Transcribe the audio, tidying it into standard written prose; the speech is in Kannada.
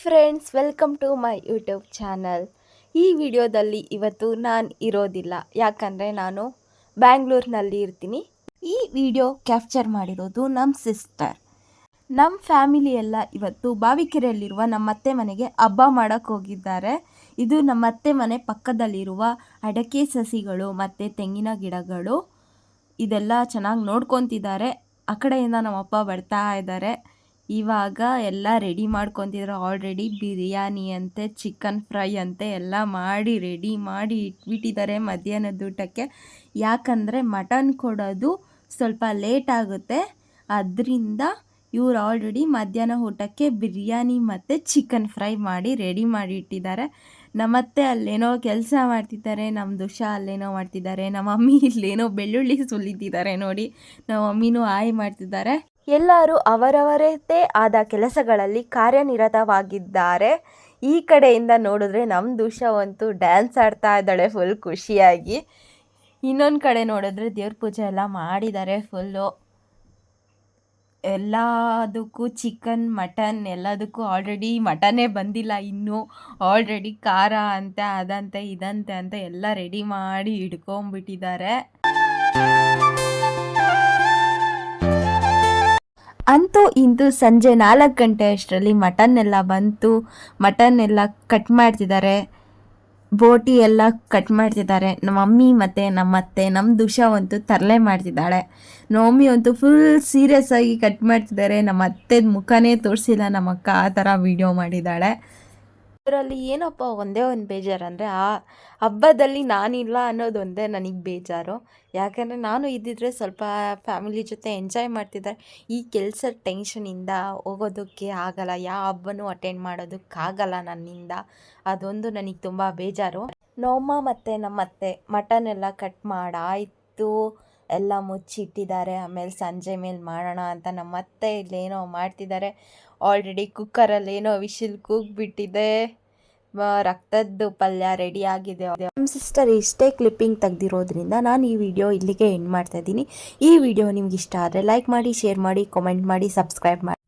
Friends, welcome to my YouTube channel. ಈ ವಿಡಿಯೋದಲ್ಲಿ ಇವತ್ತು ನಾನು ಇರೋದಿಲ್ಲ, ಯಾಕಂದರೆ ನಾನು ಬ್ಯಾಂಗ್ಳೂರಿನಲ್ಲಿ ಇರ್ತೀನಿ. ಈ ವಿಡಿಯೋ ಕ್ಯಾಪ್ಚರ್ ಮಾಡಿರೋದು ನಮ್ಮ ಸಿಸ್ಟರ್. ನಮ್ಮ ಫ್ಯಾಮಿಲಿ ಎಲ್ಲ ಇವತ್ತು ಬಾವಿಕೆರೆಯಲ್ಲಿರುವ ನಮ್ಮ ಅತ್ತೆ ಮನೆಗೆ ಹಬ್ಬ ಮಾಡೋಕ್ಕೆ ಹೋಗಿದ್ದಾರೆ. ಇದು ನಮ್ಮ ಅತ್ತೆ ಮನೆ ಪಕ್ಕದಲ್ಲಿರುವ ಅಡಕೆ ಸಸಿಗಳು ಮತ್ತು ತೆಂಗಿನ ಗಿಡಗಳು. ಇದೆಲ್ಲ ಚೆನ್ನಾಗಿ ನೋಡ್ಕೊತಿದ್ದಾರೆ. ಆ ಕಡೆಯಿಂದ ನಮ್ಮಪ್ಪ ಬರ್ತಾ ಇದ್ದಾರೆ. ಇವಾಗ ಎಲ್ಲ ರೆಡಿ ಮಾಡ್ಕೊತಿದ್ರು. ಆಲ್ರೆಡಿ ಬಿರಿಯಾನಿ ಅಂತೆ, ಚಿಕನ್ ಫ್ರೈ ಅಂತೆ ಎಲ್ಲ ಮಾಡಿ ರೆಡಿ ಮಾಡಿ ಇಟ್ಬಿಟ್ಟಿದ್ದಾರೆ ಮಧ್ಯಾಹ್ನದ ಊಟಕ್ಕೆ. ಯಾಕಂದರೆ ಮಟನ್ ಕೊಡೋದು ಸ್ವಲ್ಪ ಲೇಟ್ ಆಗುತ್ತೆ, ಅದರಿಂದ ಇವ್ರು ಆಲ್ರೆಡಿ ಮಧ್ಯಾಹ್ನ ಊಟಕ್ಕೆ ಬಿರಿಯಾನಿ ಮತ್ತು ಚಿಕನ್ ಫ್ರೈ ಮಾಡಿ ರೆಡಿ ಮಾಡಿ ಇಟ್ಟಿದ್ದಾರೆ. ನಮ್ಮತ್ತೆ ಅಲ್ಲೇನೋ ಕೆಲಸ ಮಾಡ್ತಿದ್ದಾರೆ, ನಮ್ಮ ದುಷಾ ಅಲ್ಲೇನೋ ಮಾಡ್ತಿದ್ದಾರೆ, ನಮ್ಮ ಮಮ್ಮಿ ಇಲ್ಲೇನೋ ಬೆಳ್ಳುಳ್ಳಿ ಸುಲಿತಿದ್ದಾರೆ ನೋಡಿ. ನಮ್ಮ ಮಮ್ಮಿನೂ ಆಯ್ ಮಾಡ್ತಿದ್ದಾರೆ. ಎಲ್ಲರೂ ಅವರವರದೇ ಆದ ಕೆಲಸಗಳಲ್ಲಿ ಕಾರ್ಯನಿರತವಾಗಿದ್ದಾರೆ. ಈ ಕಡೆಯಿಂದ ನೋಡಿದ್ರೆ ನಮ್ಮ ದುಷಾ ಅಂತೂ ಡ್ಯಾನ್ಸ್ ಆಡ್ತಾ ಇದ್ದಾಳೆ ಫುಲ್ ಖುಷಿಯಾಗಿ. ಇನ್ನೊಂದು ಕಡೆ ನೋಡಿದ್ರೆ ದೇವ್ರ ಪೂಜೆ ಎಲ್ಲ ಮಾಡಿದ್ದಾರೆ ಫುಲ್ಲು. ಎಲ್ಲದಕ್ಕೂ ಚಿಕನ್ ಮಟನ್ ಎಲ್ಲದಕ್ಕೂ ಆಲ್ರೆಡಿ ಮಟನ್ನೇ ಬಂದಿಲ್ಲ ಇನ್ನೂ. ಆಲ್ರೆಡಿ ಖಾರ ಅಂತೆ ಅದಂತೆ ಇದಂತೆ ಅಂತ ಎಲ್ಲ ರೆಡಿ ಮಾಡಿ ಇಟ್ಕೊಂಡ್ಬಿಟ್ಟಿದ್ದಾರೆ. ಅಂತೂ ಇಂತೂ ಸಂಜೆ 4 ಗಂಟೆ ಅಷ್ಟರಲ್ಲಿ ಮಟನ್ ಎಲ್ಲ ಬಂತು. ಮಟನ್ ಎಲ್ಲ ಕಟ್ ಮಾಡ್ತಿದ್ದಾರೆ, ಬೋಟಿ ಎಲ್ಲ ಕಟ್ ಮಾಡ್ತಿದ್ದಾರೆ. ನಮ್ಮ ಮಮ್ಮಿ ಮತ್ತು ನಮ್ಮತ್ತೆ, ನಮ್ಮ ದುಷಾ ಅಂತೂ ತರಲೆ ಮಾಡ್ತಿದ್ದಾಳೆ. ನಮ್ಮ ಮಮ್ಮಿ ಅಂತೂ ಫುಲ್ ಸೀರಿಯಸ್ ಆಗಿ ಕಟ್ ಮಾಡ್ತಿದ್ದಾರೆ. ನಮ್ಮ ಅತ್ತೆದ ಮುಖನೇ ತೋರಿಸಿಲ್ಲ ನಮ್ಮ ಅಕ್ಕ, ಆ ಥರ ವೀಡಿಯೋ ಮಾಡಿದ್ದಾಳೆ. ಇದರಲ್ಲಿ ಏನಪ್ಪ ಒಂದೇ ಒಂದು ಬೇಜಾರು ಅಂದರೆ, ಆ ಹಬ್ಬದಲ್ಲಿ ನಾನಿಲ್ಲ ಅನ್ನೋದೊಂದೇ ನನಗೆ ಬೇಜಾರು. ಯಾಕಂದರೆ ನಾನು ಇದ್ದಿದ್ರೆ ಸ್ವಲ್ಪ ಫ್ಯಾಮಿಲಿ ಜೊತೆ ಎಂಜಾಯ್ ಮಾಡ್ತಿದ್ದಾರೆ. ಈ ಕೆಲಸದ ಟೆನ್ಷನಿಂದ ಹೋಗೋದಕ್ಕೆ ಆಗಲ್ಲ, ಯಾವ ಹಬ್ಬನೂ ಅಟೆಂಡ್ ಮಾಡೋದಕ್ಕಾಗಲ್ಲ ನನ್ನಿಂದ. ಅದೊಂದು ನನಗೆ ತುಂಬ ಬೇಜಾರು. ನಮ್ಮಮ್ಮ ಮತ್ತು ನಮ್ಮತ್ತೆ ಮಟನ್ ಎಲ್ಲ ಕಟ್ ಮಾಡಾಯಿತು, ಎಲ್ಲ ಮುಚ್ಚಿಟ್ಟಿದ್ದಾರೆ. ಆಮೇಲೆ ಸಂಜೆ ಮೇಲೆ ಮಾಡೋಣ ಅಂತ ನಮ್ಮತ್ತೆ ಇಲ್ಲೇನೋ ಮಾಡ್ತಿದ್ದಾರೆ. ಆಲ್ರೆಡಿ ಕುಕ್ಕರಲ್ಲಿ ಏನೋ ವಿಶಿಲ್ ಕೂಗ್ಬಿಟ್ಟಿದೆ. ರಕ್ತದ್ದು ಪಲ್ಯ ರೆಡಿ ಆಗಿದೆ. ನಮ್ಮ ಸಿಸ್ಟರ್ ಇಷ್ಟೇ ಕ್ಲಿಪ್ಪಿಂಗ್ ತೆಗ್ದಿರೋದ್ರಿಂದ ನಾನು ಈ ವಿಡಿಯೋ ಇಲ್ಲಿಗೆ ಎಂಡ್ ಮಾಡ್ತಾ ಇದ್ದೀನಿ. ಈ ವಿಡಿಯೋ ನಿಮ್ಗೆ ಇಷ್ಟ ಆದರೆ ಲೈಕ್ ಮಾಡಿ, ಶೇರ್ ಮಾಡಿ, ಕಾಮೆಂಟ್ ಮಾಡಿ, ಸಬ್ಸ್ಕ್ರೈಬ್ ಮಾಡಿ.